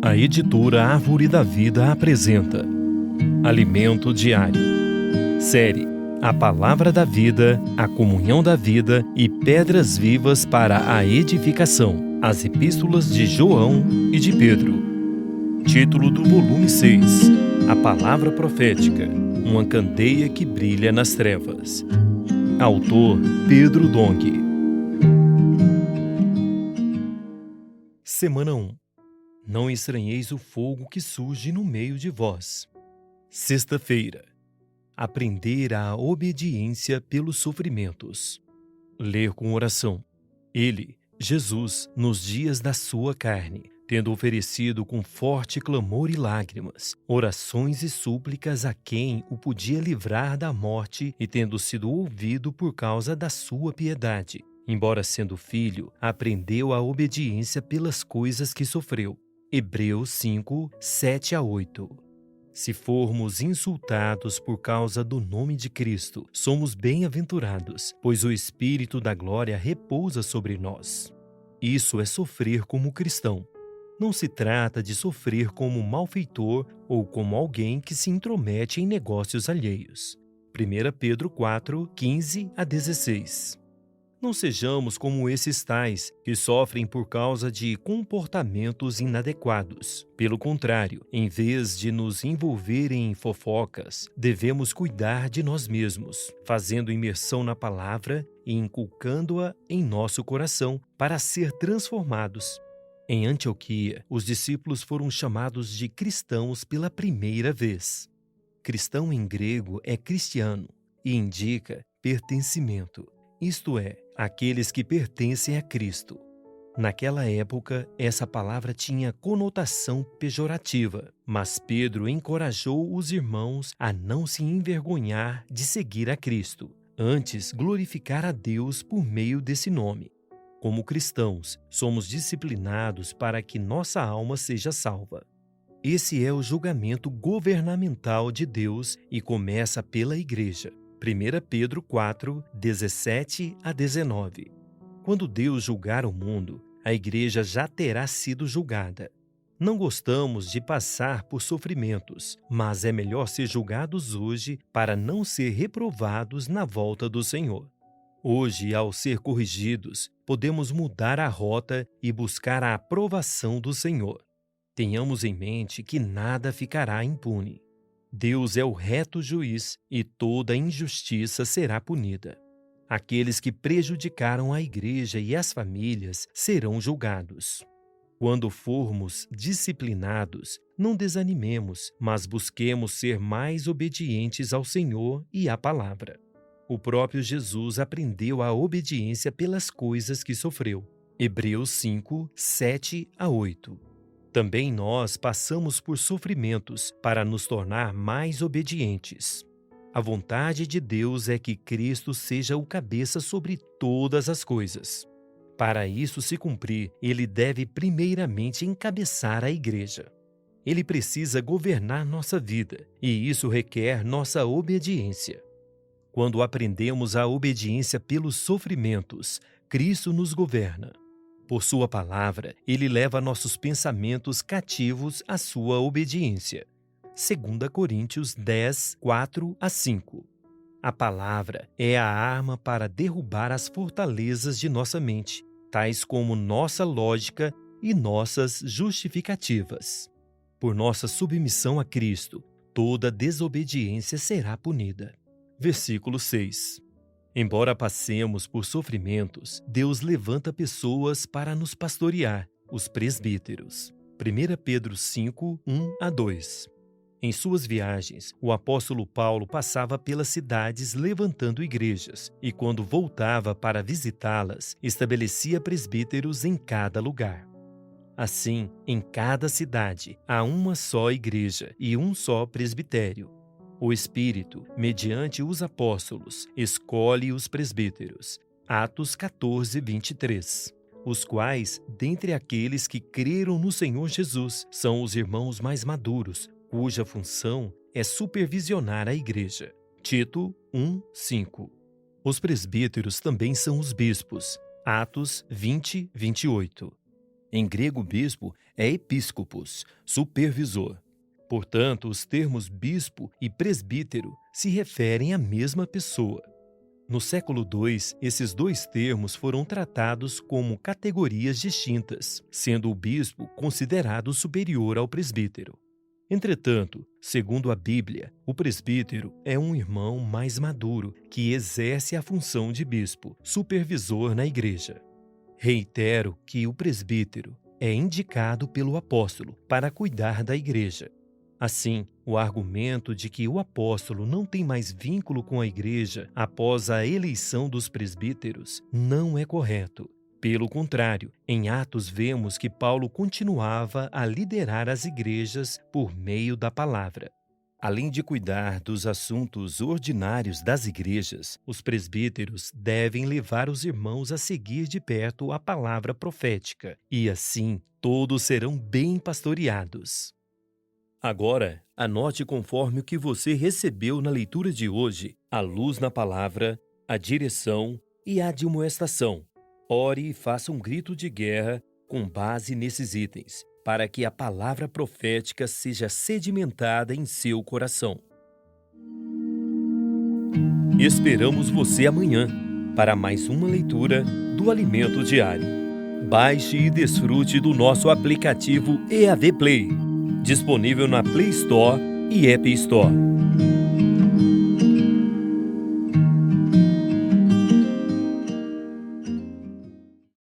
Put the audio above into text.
A editora Árvore da Vida apresenta Alimento Diário. Série A Palavra da Vida, a Comunhão da Vida e Pedras Vivas para a Edificação. As Epístolas de João e de Pedro. Título do volume 6. A Palavra Profética, uma candeia que brilha nas trevas. Autor Pedro Dong. Semana 1. Não estranheis o fogo que surge no meio de vós. Sexta-feira. Aprender a obediência pelos sofrimentos. Ler com oração. Ele, Jesus, nos dias da sua carne, tendo oferecido com forte clamor e lágrimas, orações e súplicas a quem o podia livrar da morte e tendo sido ouvido por causa da sua piedade, embora sendo filho, aprendeu a obediência pelas coisas que sofreu. Hebreus 5, 7-8. Se formos insultados por causa do nome de Cristo, somos bem-aventurados, pois o Espírito da glória repousa sobre nós. Isso é sofrer como cristão. Não se trata de sofrer como malfeitor ou como alguém que se intromete em negócios alheios. 1 Pedro 4, 15-16. Não sejamos como esses tais que sofrem por causa de comportamentos inadequados. Pelo contrário, em vez de nos envolver em fofocas, devemos cuidar de nós mesmos, fazendo imersão na palavra e inculcando-a em nosso coração para ser transformados. Em Antioquia, os discípulos foram chamados de cristãos pela primeira vez. Cristão em grego é cristiano e indica pertencimento, isto é, aqueles que pertencem a Cristo. Naquela época, essa palavra tinha conotação pejorativa, mas Pedro encorajou os irmãos a não se envergonhar de seguir a Cristo, antes glorificar a Deus por meio desse nome. Como cristãos, somos disciplinados para que nossa alma seja salva. Esse é o julgamento governamental de Deus e começa pela Igreja. 1 Pedro 4, 17-19. Quando Deus julgar o mundo, a Igreja já terá sido julgada. Não gostamos de passar por sofrimentos, mas é melhor ser julgados hoje para não ser reprovados na volta do Senhor. Hoje, ao ser corrigidos, podemos mudar a rota e buscar a aprovação do Senhor. Tenhamos em mente que nada ficará impune. Deus é o reto juiz e toda injustiça será punida. Aqueles que prejudicaram a igreja e as famílias serão julgados. Quando formos disciplinados, não desanimemos, mas busquemos ser mais obedientes ao Senhor e à palavra. O próprio Jesus aprendeu a obediência pelas coisas que sofreu. Hebreus 5, 7-8. Também nós passamos por sofrimentos para nos tornar mais obedientes. A vontade de Deus é que Cristo seja o cabeça sobre todas as coisas. Para isso se cumprir, ele deve primeiramente encabeçar a igreja. Ele precisa governar nossa vida, e isso requer nossa obediência. Quando aprendemos a obediência pelos sofrimentos, Cristo nos governa. Por sua palavra, ele leva nossos pensamentos cativos à sua obediência. 2 Coríntios 10, 4-5. A palavra é a arma para derrubar as fortalezas de nossa mente, tais como nossa lógica e nossas justificativas. Por nossa submissão a Cristo, toda desobediência será punida. Versículo 6. Embora passemos por sofrimentos, Deus levanta pessoas para nos pastorear, os presbíteros. 1 Pedro 5, 1-2. Em suas viagens, o apóstolo Paulo passava pelas cidades levantando igrejas, e quando voltava para visitá-las, estabelecia presbíteros em cada lugar. Assim, em cada cidade, há uma só igreja e um só presbitério. O Espírito, mediante os apóstolos, escolhe os presbíteros. Atos 14, 23. Os quais, dentre aqueles que creram no Senhor Jesus, são os irmãos mais maduros, cuja função é supervisionar a igreja. Tito 1, 5. Os presbíteros também são os bispos. Atos 20, 28. Em grego, bispo é episcopos, supervisor. Portanto, os termos bispo e presbítero se referem à mesma pessoa. No século II, esses dois termos foram tratados como categorias distintas, sendo o bispo considerado superior ao presbítero. Entretanto, segundo a Bíblia, o presbítero é um irmão mais maduro que exerce a função de bispo, supervisor na igreja. Reitero que o presbítero é indicado pelo apóstolo para cuidar da igreja. Assim, o argumento de que o apóstolo não tem mais vínculo com a igreja após a eleição dos presbíteros não é correto. Pelo contrário, em Atos vemos que Paulo continuava a liderar as igrejas por meio da palavra. Além de cuidar dos assuntos ordinários das igrejas, os presbíteros devem levar os irmãos a seguir de perto a palavra profética, e assim todos serão bem pastoreados. Agora, anote conforme o que você recebeu na leitura de hoje: a luz na palavra, a direção e a admoestação. Ore e faça um grito de guerra com base nesses itens, para que a palavra profética seja sedimentada em seu coração. Esperamos você amanhã para mais uma leitura do Alimento Diário. Baixe e desfrute do nosso aplicativo EAD Play, disponível na Play Store e App Store.